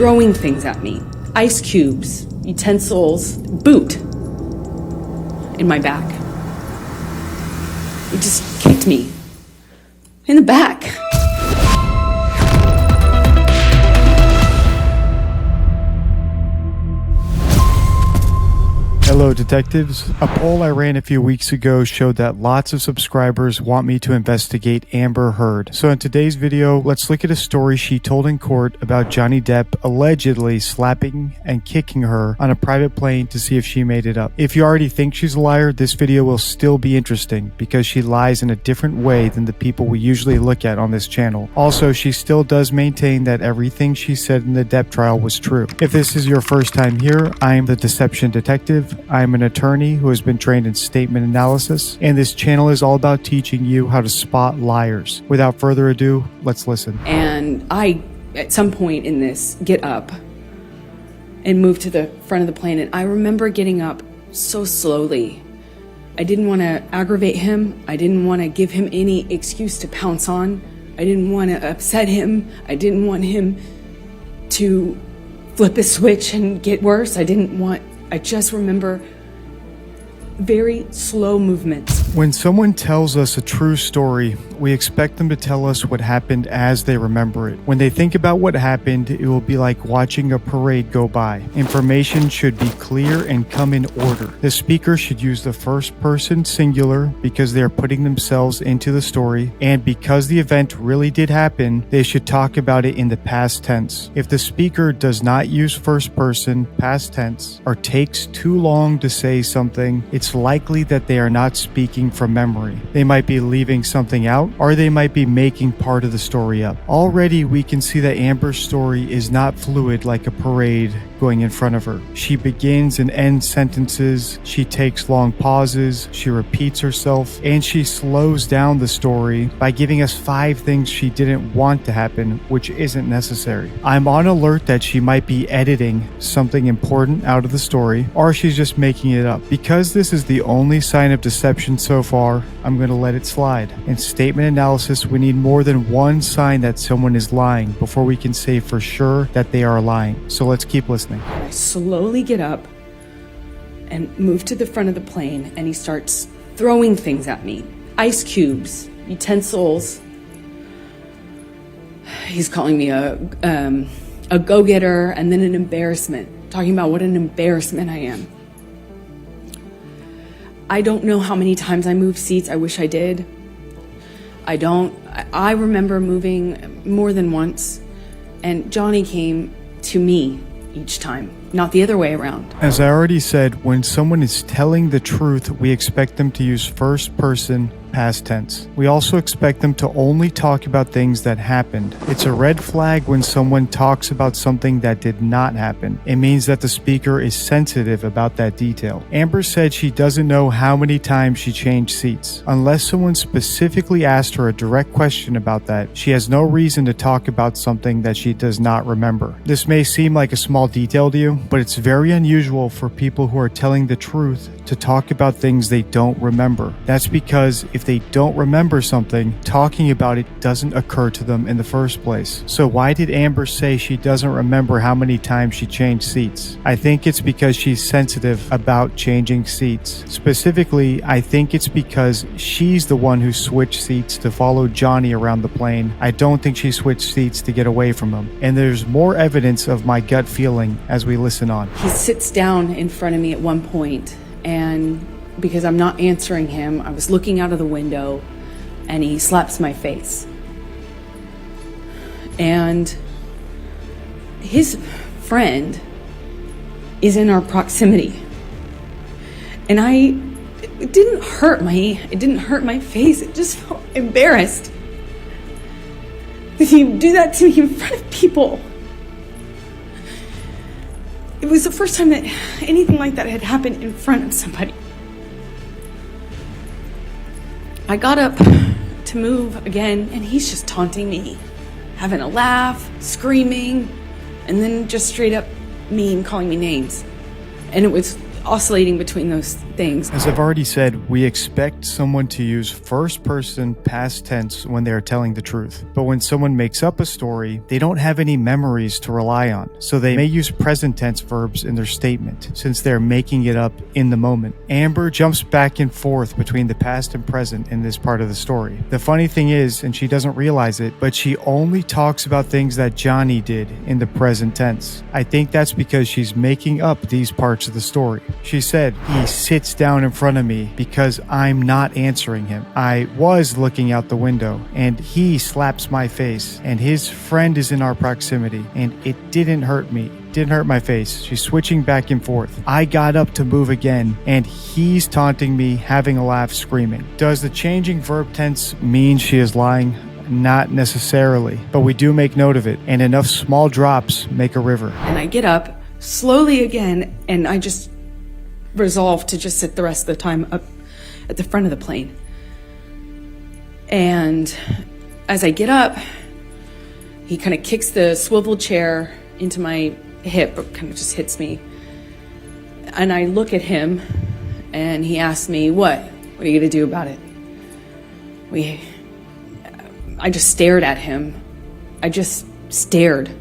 throwing things at me. Ice cubes, utensils, boot in my back. He just kicked me in the back. Hello detectives. A poll I ran a few weeks ago showed that lots of subscribers want me to investigate Amber Heard. So in today's video, let's look at a story she told in court about Johnny Depp allegedly slapping and kicking her on a private plane to see if she made it up. If you already think she's a liar, this video will still be interesting because she lies in a different way than the people we usually look at on this channel. Also, she still does maintain that everything she said in the Depp trial was true. If this is your first time here, I am the Deception Detective. I'm an attorney who has been trained in statement analysis, and this channel is all about teaching you how to spot liars. Without further ado, let's listen. And I, at some point in this, get up and move to the front of the plane, and I remember getting up so slowly. I didn't want to aggravate him. I didn't want to give him any excuse to pounce on. I didn't want to upset him. I didn't want him to flip a switch and get worse. I just remember very slow movements. When someone tells us a true story, we expect them to tell us what happened as they remember it. When they think about what happened, it will be like watching a parade go by. Information should be clear and come in order. The speaker should use the first person singular because they are putting themselves into the story, and because the event really did happen, they should talk about it in the past tense. If the speaker does not use first person, past tense, or takes too long to say something, it's likely that they are not speaking from memory. They might be leaving something out, or they might be making part of the story up. Already we can see that Amber's story is not fluid like a parade going in front of her. She begins and ends sentences, she takes long pauses, she repeats herself, and she slows down the story by giving us 5 things she didn't want to happen, which isn't necessary. I'm on alert that she might be editing something important out of the story, or she's just making it up. Because this is the only sign of deception so far, I'm going to let it slide. In statement analysis, we need more than one sign that someone is lying before we can say for sure that they are lying. So let's keep listening. I slowly get up and move to the front of the plane, and he starts throwing things at me. Ice cubes, utensils. He's calling me a go-getter and then an embarrassment, talking about what an embarrassment I am. I don't know how many times I moved seats. I wish I did. I remember moving more than once, and Johnny came to me each time, not the other way around. As I already said, when someone is telling the truth, we expect them to use first person, past tense. We also expect them to only talk about things that happened. It's a red flag when someone talks about something that did not happen. It means that the speaker is sensitive about that detail. Amber said she doesn't know how many times she changed seats. Unless someone specifically asked her a direct question about that, she has no reason to talk about something that she does not remember. This may seem like a small detail to you, but it's very unusual for people who are telling the truth to talk about things they don't remember. That's because if they don't remember something, talking about it doesn't occur to them in the first place. So why did Amber say she doesn't remember how many times she changed seats? I think it's because she's sensitive about changing seats. Specifically, I think it's because she's the one who switched seats to follow Johnny around the plane. I don't think she switched seats to get away from him. And there's more evidence of my gut feeling as we listen on. He sits down in front of me at one point, and because I'm not answering him, I was looking out of the window, and he slaps my face. And his friend is in our proximity. And it didn't hurt my face. It just felt embarrassed that he would do that to me in front of people. It was the first time that anything like that had happened in front of somebody. I got up to move again, and he's just taunting me, having a laugh, screaming, and then just straight up mean, calling me names. And it was oscillating between those things. As I've already said, we expect someone to use first person past tense when they are telling the truth. But when someone makes up a story, they don't have any memories to rely on. So they may use present tense verbs in their statement, since they're making it up in the moment. Amber jumps back and forth between the past and present in this part of the story. The funny thing is, and she doesn't realize it, but she only talks about things that Johnny did in the present tense. I think that's because she's making up these parts of the story. She said, he sits down in front of me because I'm not answering him. I was looking out the window and he slaps my face and his friend is in our proximity and it didn't hurt me. Didn't hurt my face. She's switching back and forth. I got up to move again and he's taunting me, having a laugh, screaming. Does the changing verb tense mean she is lying? Not necessarily, but we do make note of it, and enough small drops make a river. And I get up slowly again, and I just resolve to just sit the rest of the time up at the front of the plane. And as I get up, he kind of kicks the swivel chair into my hip, or kind of just hits me. And I look at him, and he asks me, What are you going to do about it? I just stared at him. I just stared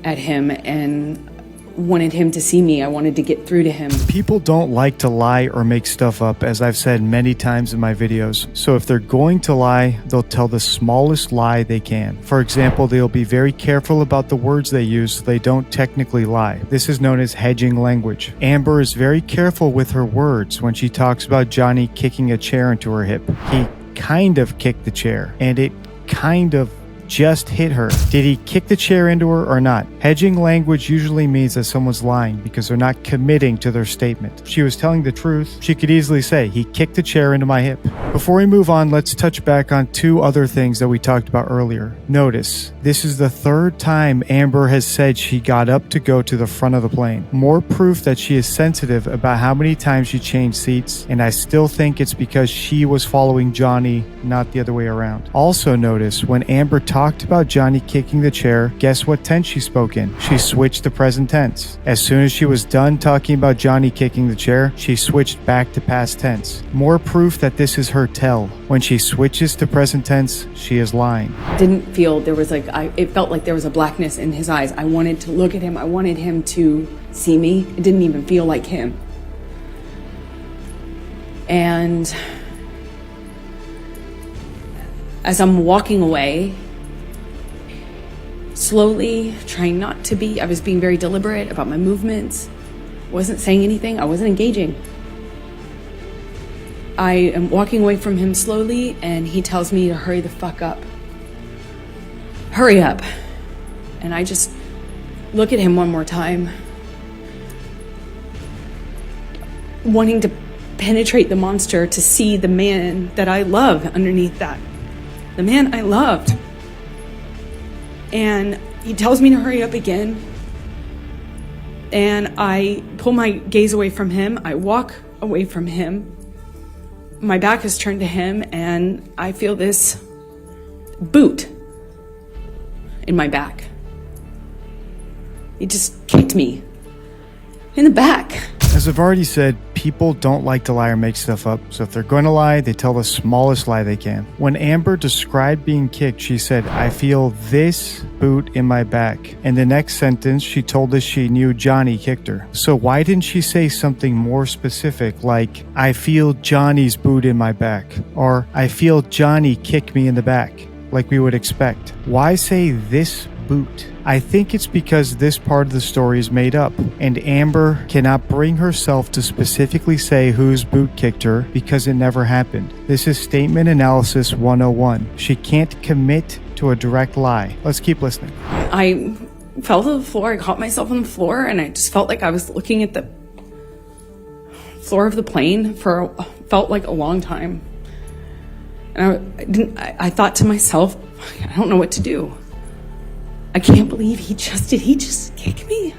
at him and wanted him to see me. I wanted to get through to him. People don't like to lie or make stuff up, as I've said many times in my videos. So if they're going to lie, they'll tell the smallest lie they can. For example, they'll be very careful about the words they use so they don't technically lie. This is known as hedging language. Amber is very careful with her words when she talks about Johnny kicking a chair into her hip. He kind of kicked the chair, and it kind of just hit her. Did he kick the chair into her or not? Hedging language usually means that someone's lying because they're not committing to their statement. If she was telling the truth, she could easily say, he kicked the chair into my hip. Before we move on, let's touch back on two other things that we talked about earlier. Notice, this is the third time Amber has said she got up to go to the front of the plane. More proof that she is sensitive about how many times she changed seats, and I still think it's because she was following Johnny, not the other way around. Also notice, when Amber talked about Johnny kicking the chair, guess what tense she spoke in? She switched to present tense. As soon as she was done talking about Johnny kicking the chair, she switched back to past tense. More proof that this is her tell. When she switches to present tense, she is lying. Didn't feel there was it felt like there was a blackness in his eyes. I wanted to look at him. I wanted him to see me. It didn't even feel like him. And as I'm walking away, slowly, trying not to be, I was being very deliberate about my movements. Wasn't saying anything. I wasn't engaging. I am walking away from him slowly, and he tells me to hurry the fuck up. Hurry up. And I just look at him one more time, wanting to penetrate the monster to see the man that I love underneath that. The man I loved. And he tells me to hurry up again. And I pull my gaze away from him. I walk away from him. My back is turned to him, and I feel this boot in my back. He just kicked me in the back. As I've already said, people don't like to lie or make stuff up, so if they're going to lie, they tell the smallest lie they can. When Amber described being kicked, she said, I feel this boot in my back. In the next sentence, she told us she knew Johnny kicked her. So why didn't she say something more specific like, I feel Johnny's boot in my back, or I feel Johnny kick me in the back, like we would expect? Why say this boot? I think it's because this part of the story is made up, and Amber cannot bring herself to specifically say whose boot kicked her because it never happened. This is Statement Analysis 101. She can't commit to a direct lie. Let's keep listening. I fell to the floor. I caught myself on the floor, and I just felt like I was looking at the floor of the plane felt like a long time. And I thought to myself, I don't know what to do. I can't believe he just kicked me?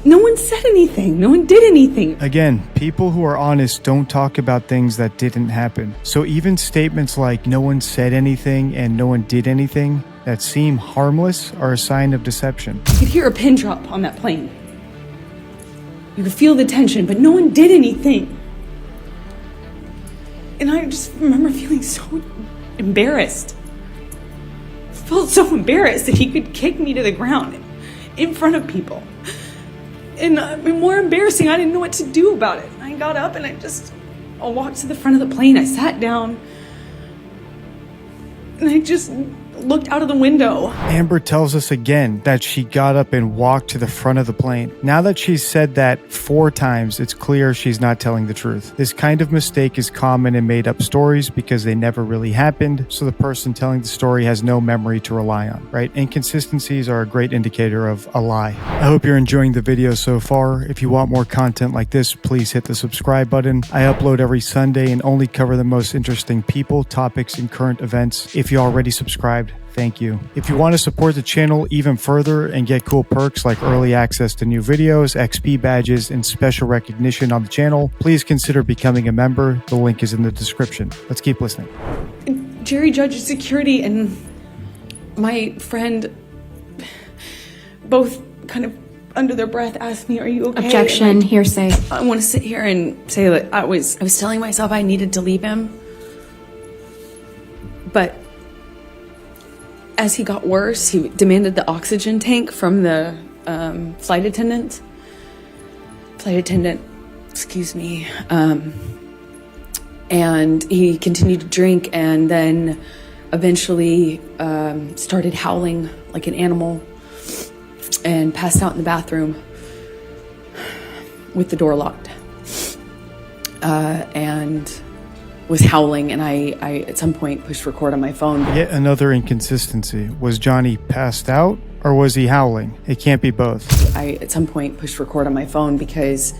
No one said anything. No one did anything. Again, people who are honest don't talk about things that didn't happen. So even statements like no one said anything and no one did anything that seem harmless are a sign of deception. I could hear a pin drop on that plane. You could feel the tension, but no one did anything. And I just remember feeling so embarrassed. I felt so embarrassed that he could kick me to the ground in front of people. And more embarrassing, I didn't know what to do about it. I got up and I walked to the front of the plane. I sat down and I just looked out of the window. Amber tells us again that she got up and walked to the front of the plane. Now that she's said that 4 times, it's clear she's not telling the truth. This kind of mistake is common in made-up stories because they never really happened, so the person telling the story has no memory to rely on, right? Inconsistencies are a great indicator of a lie. I hope you're enjoying the video so far. If you want more content like this, please hit the subscribe button. I upload every Sunday and only cover the most interesting people, topics, and current events. If you already subscribed, thank you. If you want to support the channel even further and get cool perks like early access to new videos, XP badges, and special recognition on the channel, please consider becoming a member. The link is in the description. Let's keep listening. Jerry Judge's security and my friend both kind of under their breath asked me, "Are you okay?" Objection, hearsay. I want to sit here and say that I was telling myself I needed to leave him. But as he got worse, he demanded the oxygen tank from the flight attendant, excuse me. And he continued to drink and then eventually started howling like an animal and passed out in the bathroom with the door locked. And was howling, and I at some point pushed record on my phone. Yet another inconsistency. Was Johnny passed out or was he howling? It can't be both. I at some point pushed record on my phone because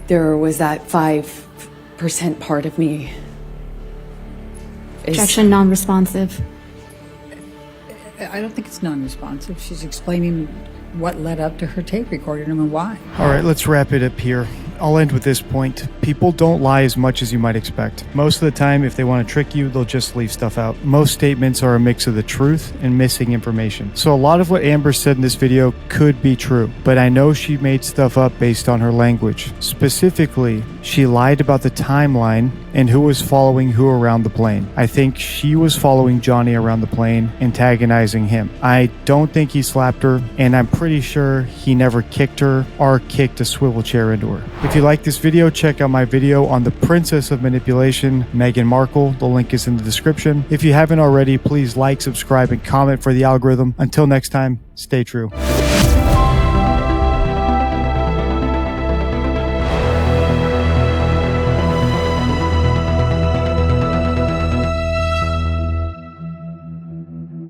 there was that 5% part of me. Objection, non-responsive. I don't think it's non-responsive. She's explaining what led up to her tape recording and why. All right, let's wrap it up here. I'll end with this point. People don't lie as much as you might expect. Most of the time, if they want to trick you, they'll just leave stuff out. Most statements are a mix of the truth and missing information. So a lot of what Amber said in this video could be true, but I know she made stuff up based on her language. Specifically, she lied about the timeline and who was following who around the plane. I think she was following Johnny around the plane, antagonizing him. I don't think he slapped her, and I'm pretty sure he never kicked her or kicked a swivel chair into her. If you like this video, check out my video on the Princess of Manipulation, Meghan Markle. The link is in the description. If you haven't already, please like, subscribe, and comment for the algorithm. Until next time, stay true.